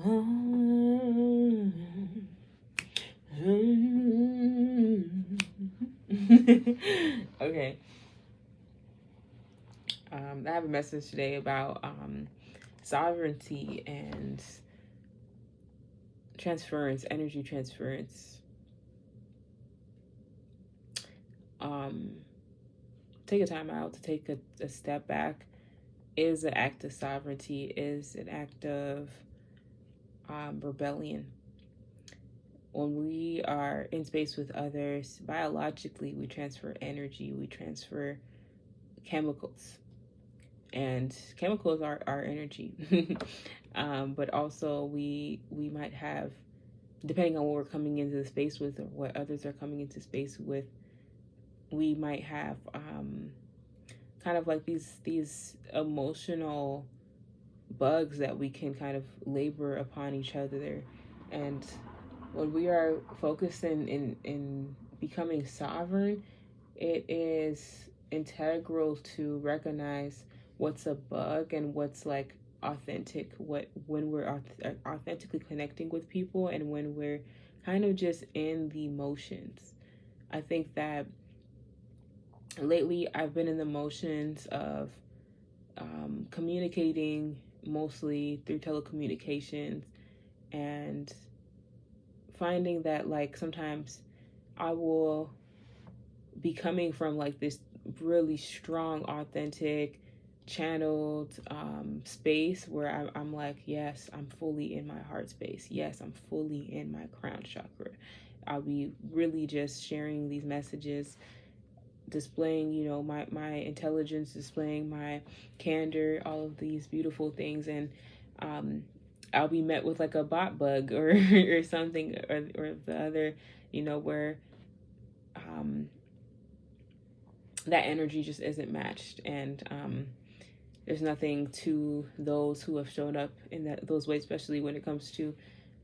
Okay. I have a message today about sovereignty and transference, energy transference. Um, take a time out to take a step back is an act of sovereignty, is an act of rebellion. When we are in space with others, biologically, we transfer energy, we transfer chemicals, and chemicals are energy. But also, we might have, depending on what we're coming into the space with or what others are coming into space with, we might have kind of like these emotional bugs that we can kind of labor upon each other. And when we are focused in becoming sovereign, it is integral to recognize what's a bug and what's like authentic, what when we're authentically connecting with people and when we're kind of just in the motions. I think that lately I've been in the motions of communicating mostly through telecommunications and finding that like sometimes I will be coming from like this really strong, authentic, channeled space where I'm like, yes, I'm fully in my heart space. Yes, I'm fully in my crown chakra. I'll be really just sharing these messages, displaying, you know, my intelligence, displaying my candor, all of these beautiful things. And I'll be met with like a bot bug or, or something, or the other, you know, where that energy just isn't matched. And there's nothing to those who have shown up in those ways, especially when it comes to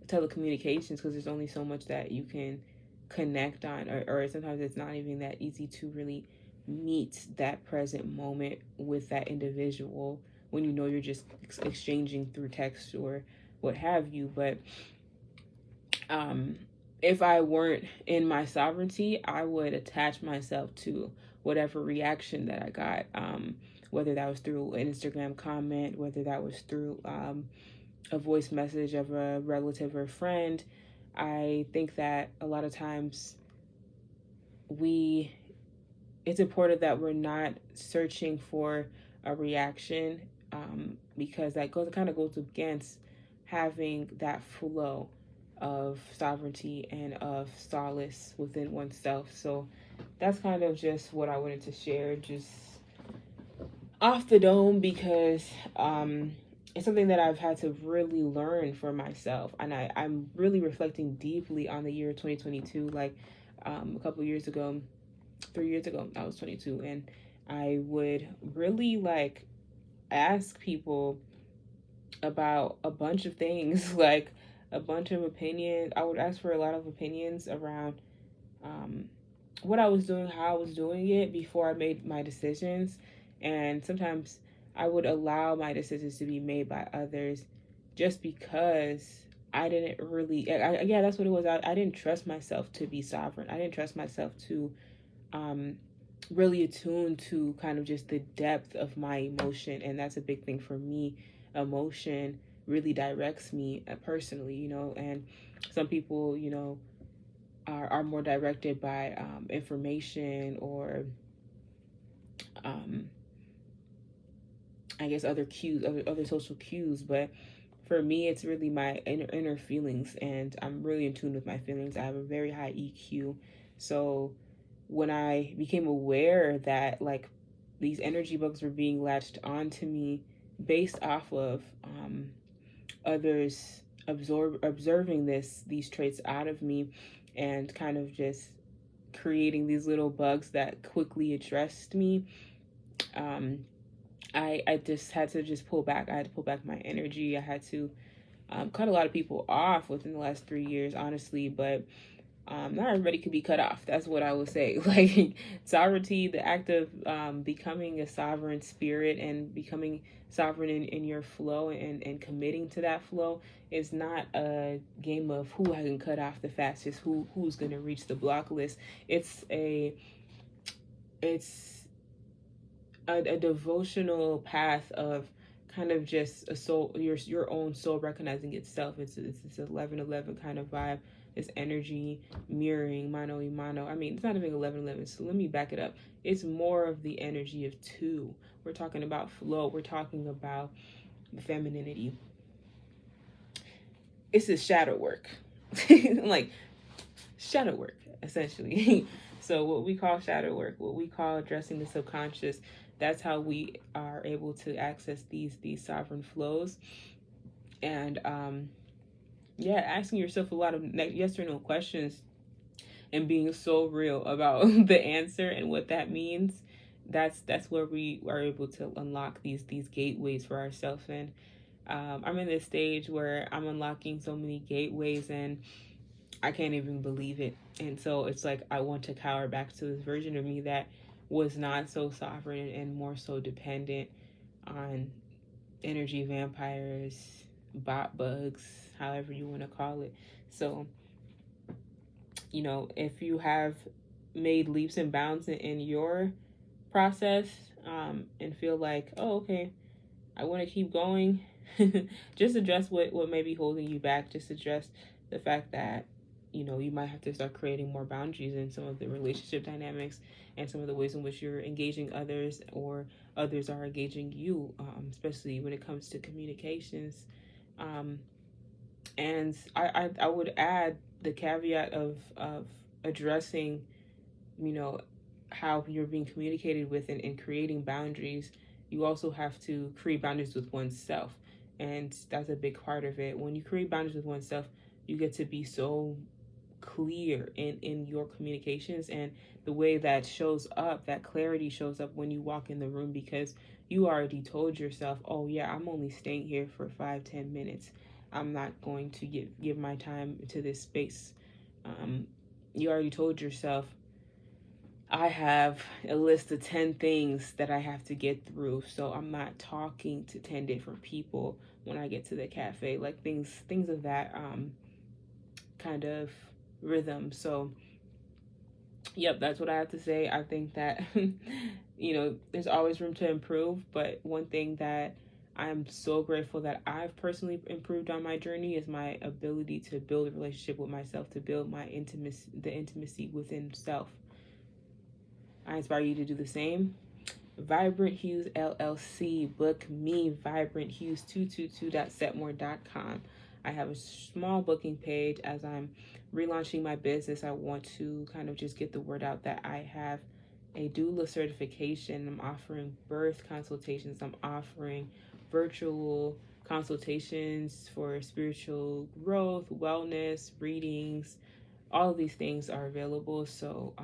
telecommunications, because there's only so much that you can connect on, or sometimes it's not even that easy to really meet that present moment with that individual when you know you're just exchanging through text or what have you. But if I weren't in my sovereignty, I would attach myself to whatever reaction that I got, whether that was through an Instagram comment, whether that was through a voice message of a relative or friend. I think that a lot of times it's important that we're not searching for a reaction, because that kind of goes against having that flow of sovereignty and of solace within oneself. So that's kind of just what I wanted to share, just off the dome, because it's something that I've had to really learn for myself. And I'm really reflecting deeply on the year 2022. Like a couple years ago, 3 years ago, I was 22, and I would really like ask people about a bunch of things, like a bunch of opinions. I would ask for a lot of opinions around what I was doing, how I was doing it before I made my decisions. And sometimes I would allow my decisions to be made by others just because I didn't really, yeah, that's what it was. I didn't trust myself to be sovereign. I didn't trust myself to really attune to kind of just the depth of my emotion. And that's a big thing for me. Emotion really directs me personally, you know, and some people, you know, are more directed by information or I guess other cues, other social cues. But for me, it's really my inner feelings, and I'm really in tune with my feelings. I have a very high EQ. So when I became aware that like these energy bugs were being latched onto me based off of others observing these traits out of me, and kind of just creating these little bugs that quickly addressed me, I just had to just pull back. I had to pull back my energy. I had to cut a lot of people off within the last 3 years, honestly. But Not everybody could be cut off. That's what I would say. Like sovereignty, the act of becoming a sovereign spirit and becoming sovereign in your flow and committing to that flow is not a game of who I can cut off the fastest, who's gonna reach the block list. It's a devotional path of kind of just a soul, your own soul recognizing itself. It's 11:11 kind of vibe. It's energy mirroring mano y mano. I mean, it's not even 11:11. So let me back it up. It's more of the energy of two. We're talking about flow. We're talking about femininity. It's a shadow work, like shadow work essentially. So what we call shadow work, what we call addressing the subconscious, that's how we are able to access these sovereign flows. And yeah, asking yourself a lot of yes or no questions and being so real about the answer and what that means. That's where we are able to unlock these gateways for ourselves. And I'm in this stage where I'm unlocking so many gateways and I can't even believe it. And so it's like I want to cower back to this version of me that was not so sovereign and more so dependent on energy vampires, bot bugs, however you want to call it. So, if you have made leaps and bounds in your process, and feel like, oh, okay, I want to keep going, just address what may be holding you back. Just address the fact that you might have to start creating more boundaries in some of the relationship dynamics and some of the ways in which you're engaging others or others are engaging you, especially when it comes to communications. And I would add the caveat of addressing, how you're being communicated with and creating boundaries. You also have to create boundaries with oneself. And that's a big part of it. When you create boundaries with oneself, you get to be so clear in your communications, and the way that shows up, that clarity shows up when you walk in the room, because you already told yourself, oh yeah, I'm only staying here for 5-10 minutes. I'm not going to give my time to this space. You already told yourself, I have a list of 10 things that I have to get through, so I'm not talking to 10 different people when I get to the cafe. Like things of that kind of rhythm. So yep, that's what I have to say. I think that there's always room to improve, but one thing that I'm so grateful that I've personally improved on my journey is my ability to build a relationship with myself, to build the intimacy within self. I inspire you to do the same. Vibrant Hues LLC. Book me, vibranthughes222.setmore.com. I have a small booking page. As I'm relaunching my business, I want to kind of just get the word out that I have a doula certification. I'm offering birth consultations. I'm offering virtual consultations for spiritual growth, wellness, readings. All of these things are available. So,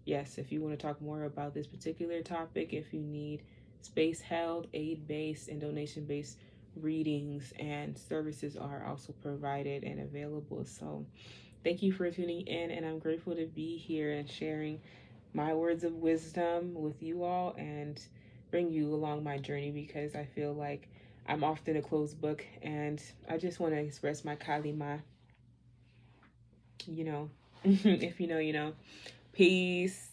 yes, if you want to talk more about this particular topic, if you need space held, aid-based, and donation-based readings and services are also provided and available. So thank you for tuning in, and I'm grateful to be here and sharing my words of wisdom with you all and bring you along my journey, because I feel like I'm often a closed book and I just want to express my kalima. If you know, you know. Peace.